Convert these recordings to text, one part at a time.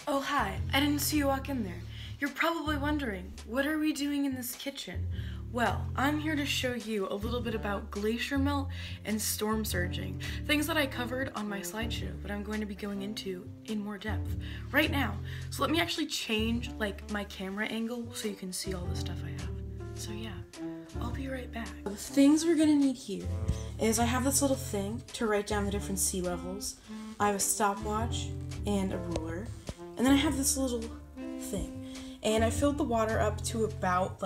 Oh, hi. I didn't see you walk in there. You're probably wondering, what are we doing in this kitchen? Well, I'm here to show you a little bit about glacier melt and storm surging, things that I covered on my slideshow, but I'm going to be going into in more depth right now. So let me actually change my camera angle so you can see all the stuff I have. So yeah, I'll be right back. The things we're gonna need here is I have this little thing to write down the different sea levels. I have a stopwatch and a ruler. And then I have this little thing, and I filled the water up to about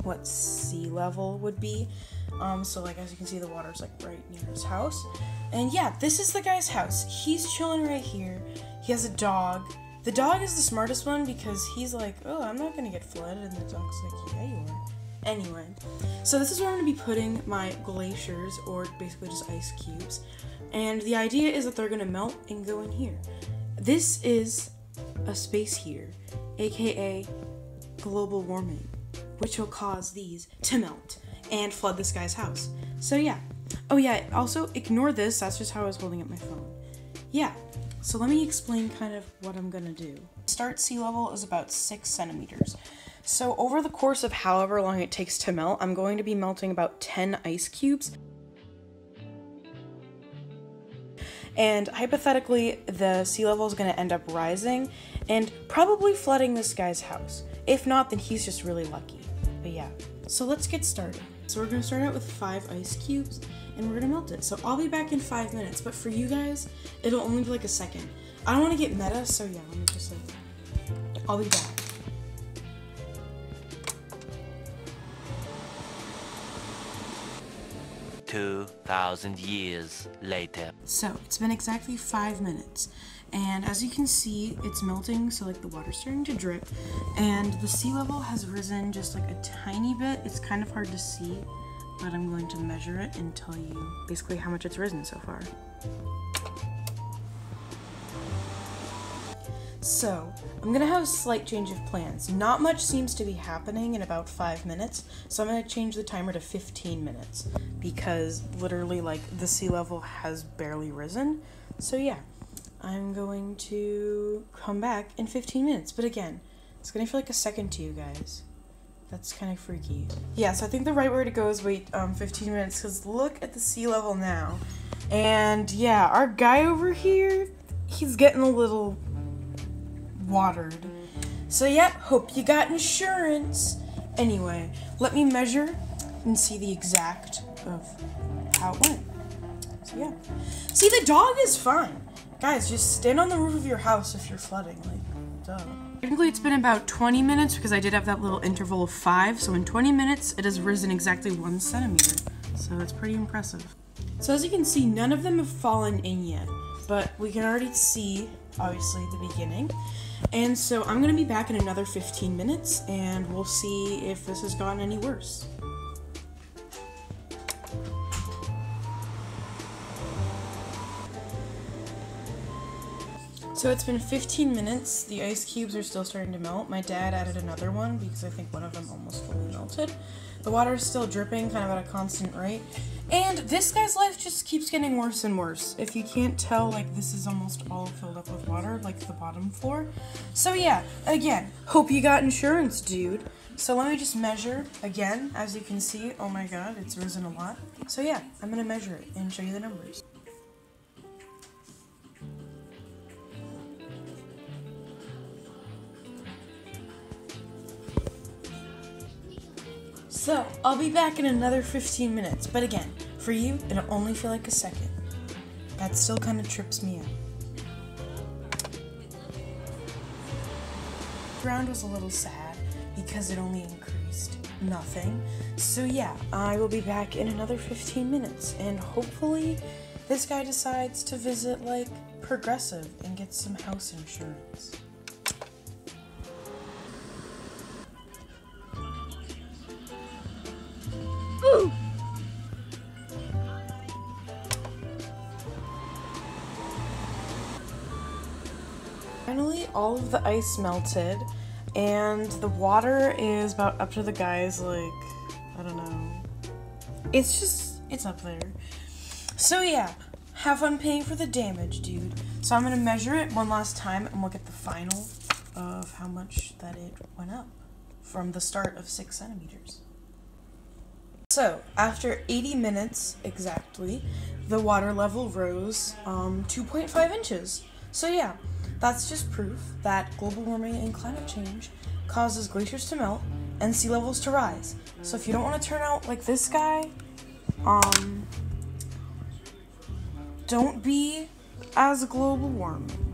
what sea level would be. So as you can see, the water's right near his house. And yeah, this is the guy's house. He's chilling right here. He has a dog. The dog is the smartest one because he's like, oh, I'm not gonna get flooded, and the dog's like, yeah, you are. Anyway, so this is where I'm gonna be putting my glaciers, or basically just ice cubes. And the idea is that they're gonna melt and go in here. This is a space here, aka global warming, which will cause these to melt and flood this guy's house. So yeah. Oh yeah, also ignore this, that's just how I was holding up my phone. Yeah, so let me explain kind of what I'm gonna do. Start sea level is about 6 centimeters. So over the course of however long it takes to melt, I'm going to be melting about 10 ice cubes. And hypothetically, the sea level is going to end up rising and probably flooding this guy's house. If not, then he's just really lucky. But yeah, so let's get started. So we're going to start out with 5 ice cubes and we're going to melt it. So I'll be back in 5 minutes, but for you guys, it'll only be a second. I don't want to get meta, so yeah, let me just I'll be back. "2,000 years later." So it's been exactly 5 minutes, and as you can see, it's melting, so the water's starting to drip, and the sea level has risen just a tiny bit. It's kind of hard to see, but I'm going to measure it and tell you basically how much it's risen so far. So, I'm gonna have a slight change of plans. Not much seems to be happening in about 5 minutes, so I'm gonna change the timer to 15 minutes because literally the sea level has barely risen. So yeah, I'm going to come back in 15 minutes, but again, it's gonna feel a second to you guys. That's kind of freaky. Yeah, so I think the right way to go is wait 15 minutes because look at the sea level now. And yeah, our guy over here, he's getting a little watered. So yeah, hope you got insurance. Anyway, let me measure and see the exact of how it went. So yeah. See, the dog is fine. Guys, just stand on the roof of your house if you're flooding, duh. Technically it's been about 20 minutes because I did have that little interval of 5, so in 20 minutes it has risen exactly 1 centimeter. So it's pretty impressive. So as you can see, none of them have fallen in yet, but we can already see, obviously, the beginning. And so I'm going to be back in another 15 minutes, and we'll see if this has gotten any worse. So it's been 15 minutes, the ice cubes are still starting to melt. My dad added another one because I think one of them almost fully melted. The water is still dripping kind of at a constant rate. And this guy's life just keeps getting worse and worse. If you can't tell, this is almost all filled up with water, the bottom floor. So yeah, again, hope you got insurance, dude. So let me just measure again. As you can see, oh my god, it's risen a lot. So yeah, I'm gonna measure it and show you the numbers. So, I'll be back in another 15 minutes, but again, for you, it'll only feel a second. That still kind of trips me out. The ground was a little sad because it only increased nothing. So yeah, I will be back in another 15 minutes, and hopefully this guy decides to visit Progressive and get some house insurance. Finally, all of the ice melted, and the water is about up to the guy's, I don't know. It's up there. So yeah, have fun paying for the damage, dude. So I'm going to measure it one last time and we'll get the final of how much that it went up from the start of 6 centimeters. So, after 80 minutes exactly, the water level rose 2.5 inches. So yeah, that's just proof that global warming and climate change causes glaciers to melt and sea levels to rise. So if you don't want to turn out like this guy, don't be as global warming.